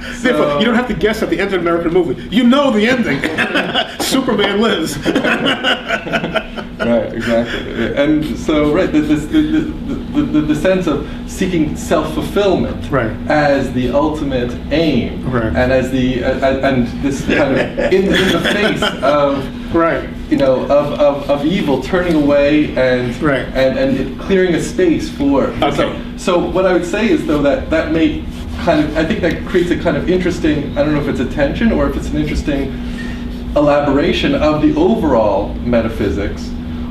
Therefore, you don't have to guess at the end of an American movie. You know the ending. Superman lives. Right, exactly. And so, right, the sense of seeking self-fulfillment as the ultimate aim, and as the and this kind of in the face of of evil, turning away and clearing a space for. So what I would say is though that may kind of, I think that creates a kind of interesting, I don't know if it's a tension or if it's an interesting elaboration of the overall metaphysics,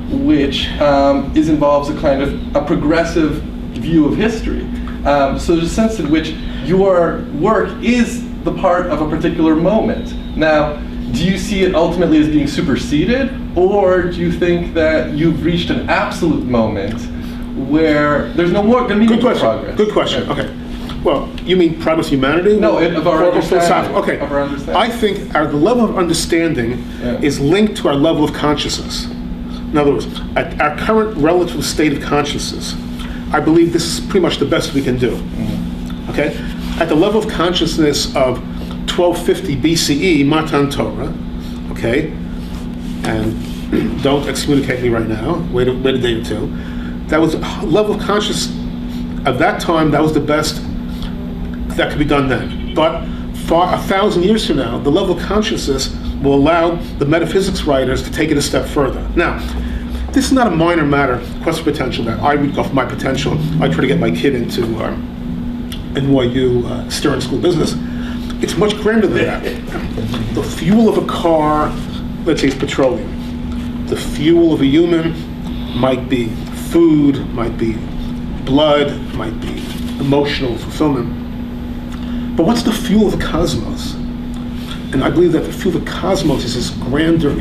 which involves a kind of a progressive view of history. So there's a sense in which your work is the part of a particular moment. Now, do you see it ultimately as being superseded, or do you think that you've reached an absolute moment where there's no more going to be more progress? Good question. Okay. Well, you mean progress of humanity? No, of our understanding. Okay. Of our understanding. I think the level of understanding is linked to our level of consciousness. In other words, at our current relative state of consciousness, I believe this is pretty much the best we can do. Okay? At the level of consciousness of 1250 BCE, Matan Torah, okay? And don't excommunicate me right now, wait a day or two. That was a level of consciousness of that time, that was the best that could be done then. But 1,000 years from now, the level of consciousness will allow the metaphysics writers to take it a step further. Now, this is not a minor matter, quest for potential, that I would go for my potential. I try to get my kid into NYU Stern School of Business. It's much grander than that. The fuel of a car, let's say it's petroleum. The fuel of a human might be food, might be blood, might be emotional fulfillment. But what's the fuel of the cosmos? And I believe that the fuel of the cosmos is this grander,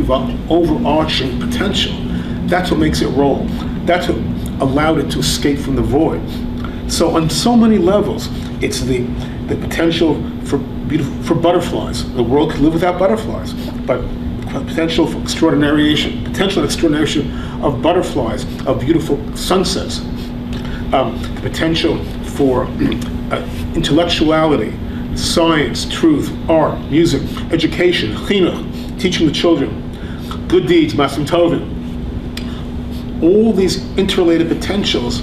overarching potential. That's what makes it roll. That's what allowed it to escape from the void. So on so many levels, it's the potential for butterflies. The world could live without butterflies, but potential for extraordinariation, potential extraordinariation of butterflies, of beautiful sunsets, the potential for intellectuality, science, truth, art, music, education, chinuch, teaching the children, good deeds, masim tovim. All these interrelated potentials,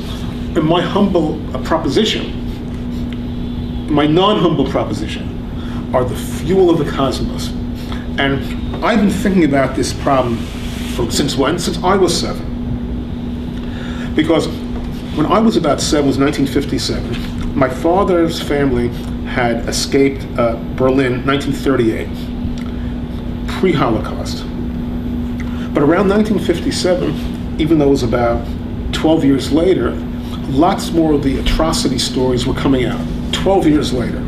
in my humble proposition, my non-humble proposition, are the fuel of the cosmos. And I've been thinking about this problem since when? Since I was 7. Because when I was about 7, it was 1957, my father's family had escaped Berlin, 1938, pre-Holocaust. But around 1957, even though it was about 12 years later, lots more of the atrocity stories were coming out, 12 years later.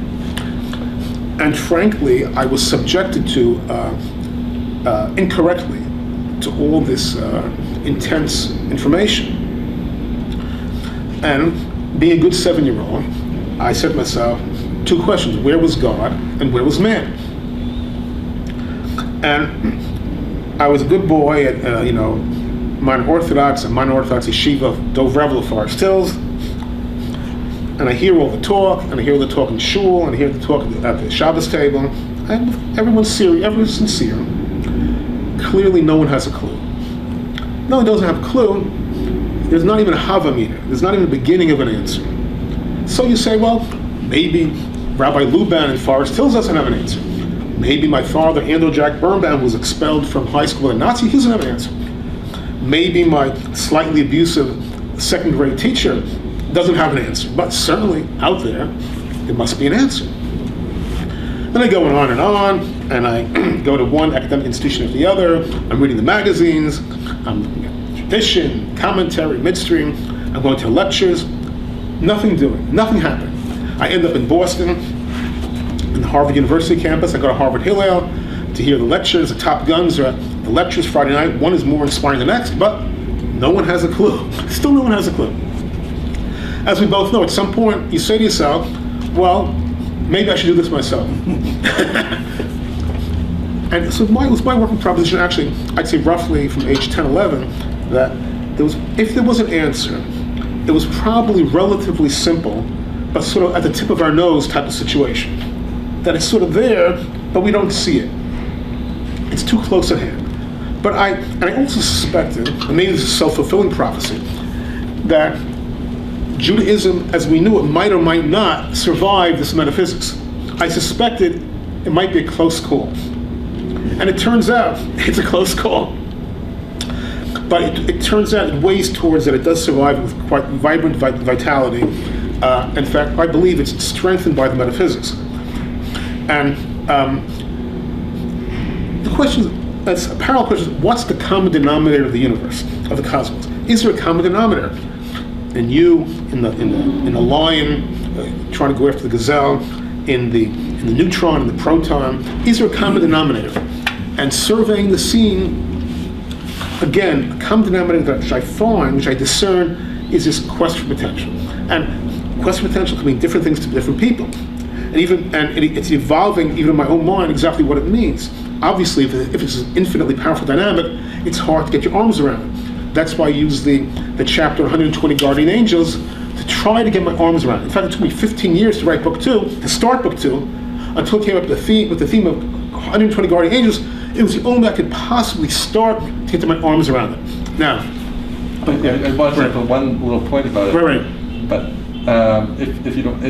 And frankly, I was subjected to, incorrectly, to all this intense information. And being a good 7-year-old, I said to myself 2 questions: where was God and where was man? And I was a good boy at, minor Orthodox Yeshiva, Dov Revel, Forest Hills. And I hear all the talk, and I hear the talk in shul, and I hear the talk at the Shabbos table, and everyone's serious, everyone's sincere. Clearly no one has a clue. No one doesn't have a clue. There's not even a hava meter. There's not even the beginning of an answer. So you say, well, maybe Rabbi Luban in Forest Hills doesn't have an answer. Maybe my father, Andrew Jack Birnbaum, was expelled from high school as a Nazi, he doesn't have an answer. Maybe my slightly abusive 2nd grade teacher doesn't have an answer, but certainly out there must be an answer. Then I go on, and I go to one academic institution after the other. I'm reading the magazines, I'm looking at tradition, commentary, midstream, I'm going to lectures, nothing happening. I end up in Boston, in the Harvard University campus. I go to Harvard Hillel to hear the lectures. The top guns are at the lectures Friday night. One is more inspiring than the next, but no one has a clue. Still no one has a clue. As we both know, at some point you say to yourself, well, maybe I should do this myself. And so my working proposition, actually, I'd say roughly from age 10, 11, that if there was an answer, it was probably relatively simple, but sort of at the tip of our nose type of situation. that it's sort of there, but we don't see it. It's too close at hand. But I also suspected, and maybe this is a self-fulfilling prophecy, that Judaism, as we knew it, might or might not survive this metaphysics. I suspected it might be a close call. And it turns out it's a close call. But it turns out it weighs towards that it does survive with quite vibrant vitality. In fact, I believe it's strengthened by the metaphysics. And the question, that's a parallel question, what's the common denominator of the universe, of the cosmos? Is there a common denominator? In you, in the lion, trying to go after the gazelle, in the neutron, in the proton, is there a common denominator? And surveying the scene, again, a common denominator which I find, which I discern, is this quest for potential. And quest for potential can mean different things to different people. And it's evolving, even in my own mind, exactly what it means. Obviously, if it's an infinitely powerful dynamic, it's hard to get your arms around it. That's why I use the chapter 120 Guardian Angels to try to get my arms around it. In fact, it took me 15 years to write book 2, to start book 2, until it came up with the theme of 120 Guardian Angels. It was the only way I could possibly start to get my arms around it. Now, I want to make one little point about it. Right. But if you don't,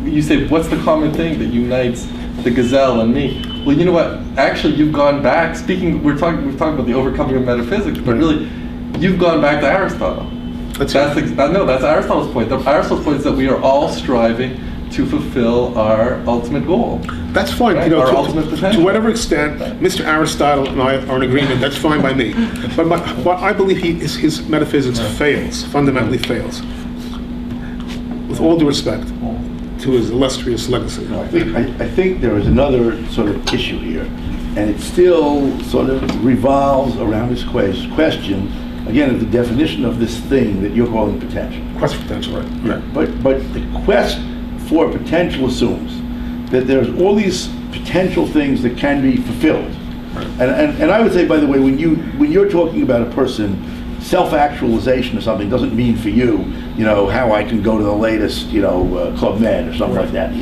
you say, what's the common thing that unites the gazelle and me? Well, you know what? Actually, you've gone back. We're talking about the overcoming of metaphysics, but really, you've gone back to Aristotle. That's Aristotle's point. Aristotle's point is that we are all striving to fulfill our ultimate goal. That's fine. Right? Our ultimate potential. To whatever extent Mr. Aristotle and I are in agreement, that's fine by me. But what I believe his metaphysics fails, fundamentally fails. With all due respect to his illustrious legacy. No, I think there is another sort of issue here, and it still sort of revolves around this question, again, of the definition of this thing that you're calling potential. Quest for potential, right? Yeah. But the quest for potential assumes that there's all these potential things that can be fulfilled. Right. And I would say, by the way, when you're talking about a person, self-actualization or something doesn't mean for you, how I can go to the latest, Club Med or something like that.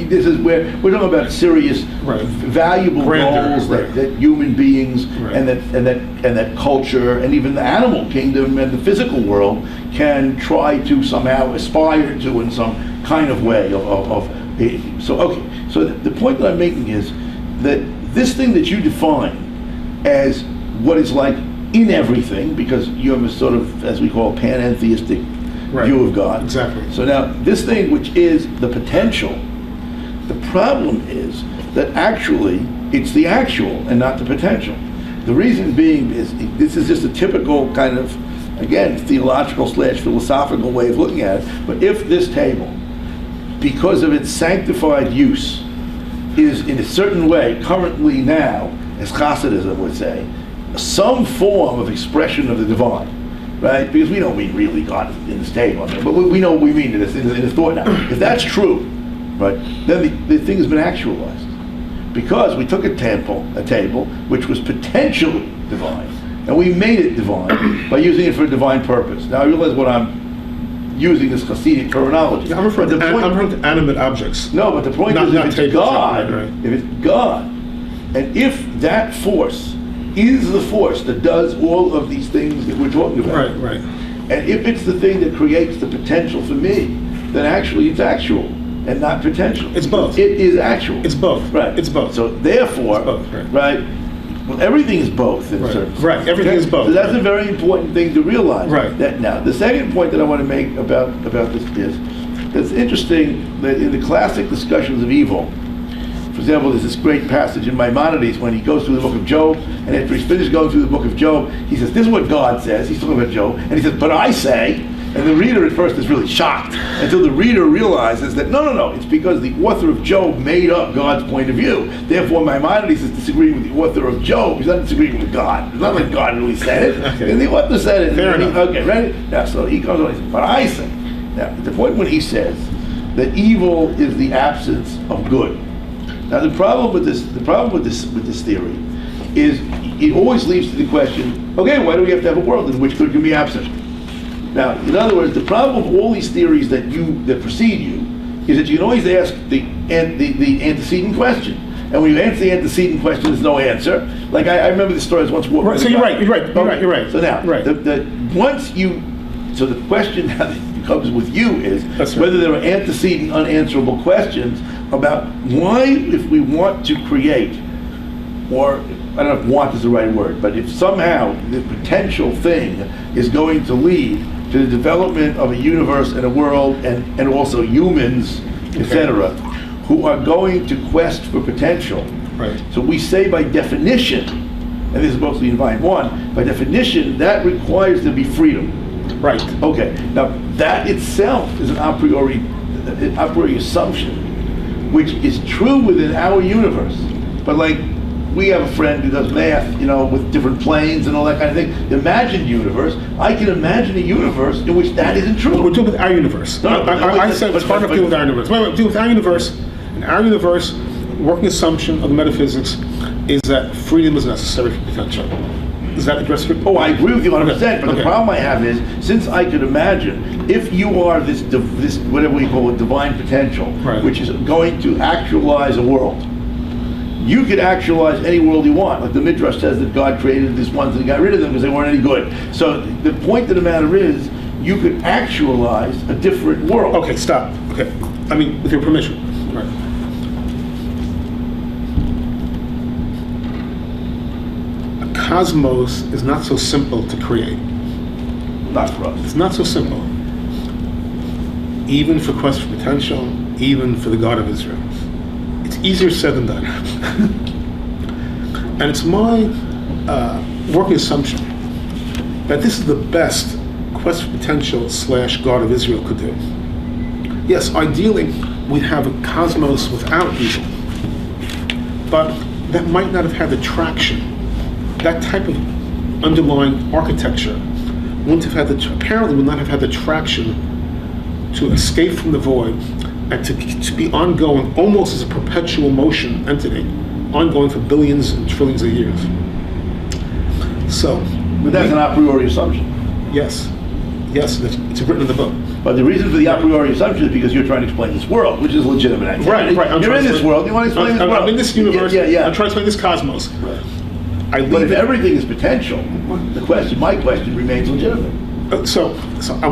This is where we're talking about serious, valuable goals that human beings and that culture and even the animal kingdom and the physical world can try to somehow aspire to in some kind of way So the point that I'm making is that this thing that you define as what is like in everything, because you have a sort of, as we call, panentheistic view of God. Exactly. So now, this thing which is the potential, the problem is that actually it's the actual and not the potential. The reason being is this is just a typical kind of, again, theological/philosophical way of looking at it. But if this table, because of its sanctified use, is in a certain way currently now, as Hasidism would say, some form of expression of the divine, right? Because we don't mean really God in this table, but we know what we mean in this thought now. If that's true, right, then the thing has been actualized. Because we took a table which was potentially divine, and we made it divine by using it for a divine purpose. Now I realize what I'm using this Hasidic terminology. I'm referring to animate objects. No, but the point is if it's God, if it's God, and if that force is the force that does all of these things that we're talking about. Right. And if it's the thing that creates the potential for me, then actually it's actual and not potential. It's both. It is actual. It's both. Right. It's both. So therefore, it's both, right? Well, everything is both in a certain sense. Right. Everything is both. So that's a very important thing to realize. Right. Now, the second point that I want to make about this is it's interesting that in the classic discussions of evil, for example, there's this great passage in Maimonides when he goes through the book of Job, and after he's finished going through the book of Job, he says, this is what God says. He's talking about Job, and he says, but I say, and the reader at first is really shocked until the reader realizes that no, it's because the author of Job made up God's point of view. Therefore, Maimonides is disagreeing with the author of Job. He's not disagreeing with God. It's not like God really said it. Okay. And the author said it. Fair enough. Okay, ready? Now, so he comes on and says, but I say. Now, the point when he says that evil is the absence of good. Now the problem with this theory is it always leads to the question, okay, why do we have to have a world in which good can be absent? Now, in other words, the problem of all these theories that precede you is that you can always ask the antecedent question. And when you answer the antecedent question, there's no answer. Like I remember the story I was once walking. Right, so you're right. So now, right. So the question that comes with you is whether there are antecedent, unanswerable questions about why, if we want to create, or I don't know if want is the right word, but if somehow the potential thing is going to lead to the development of a universe and a world and also humans, etc., who are going to quest for potential. Right. So we say by definition, and this is mostly in Volume 1, by definition that requires there be freedom. Right. Okay. Now that itself is an a priori assumption, which is true within our universe. But like we have a friend who does math, with different planes and all that kind of thing. The imagined universe, I can imagine a universe in which that isn't true. We're dealing with our universe. I said it's hard enough dealing with our universe. Wait, deal with our universe. In our universe, working assumption of the metaphysics is that freedom is necessary for potential. Is that addressed? Oh, I agree with you 100%. But the problem I have is, since I could imagine, if you are this whatever we call it, divine potential, which is going to actualize a world, you could actualize any world you want. Like the Midrash says that God created these ones and he got rid of them because they weren't any good. So the point of the matter is, you could actualize a different world. Okay, stop. Okay, I mean, with your permission. Right. A cosmos is not so simple to create. Not for us. It's not so simple. Even for quest for potential, even for the God of Israel. It's easier said than done. And it's my working assumption that this is the best quest for potential / God of Israel could do. Yes, ideally, we'd have a cosmos without evil, but that might not have had the traction. That type of underlying architecture wouldn't have had apparently would not have had the traction to escape from the void and to be ongoing almost as a perpetual motion entity, ongoing for billions and trillions of years. So, but that's an a priori assumption. Yes, it's written in the book. But the reason for the a priori assumption is because you're trying to explain this world, which is legitimate activity. Right. You're in this world, you want to explain this world. I'm in this universe, yeah. I'm trying to explain this cosmos. Right. But if everything is potential, my question remains legitimate. So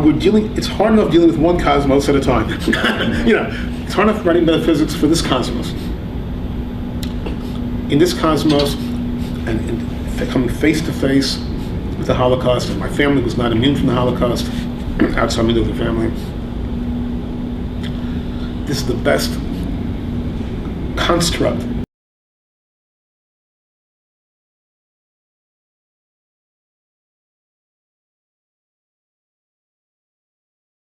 we're dealing, it's hard enough dealing with one cosmos at a time. It's hard enough writing metaphysics for this cosmos. In this cosmos, and coming face to face with the Holocaust, and my family was not immune from the Holocaust, outside my nuclear family. This is the best construct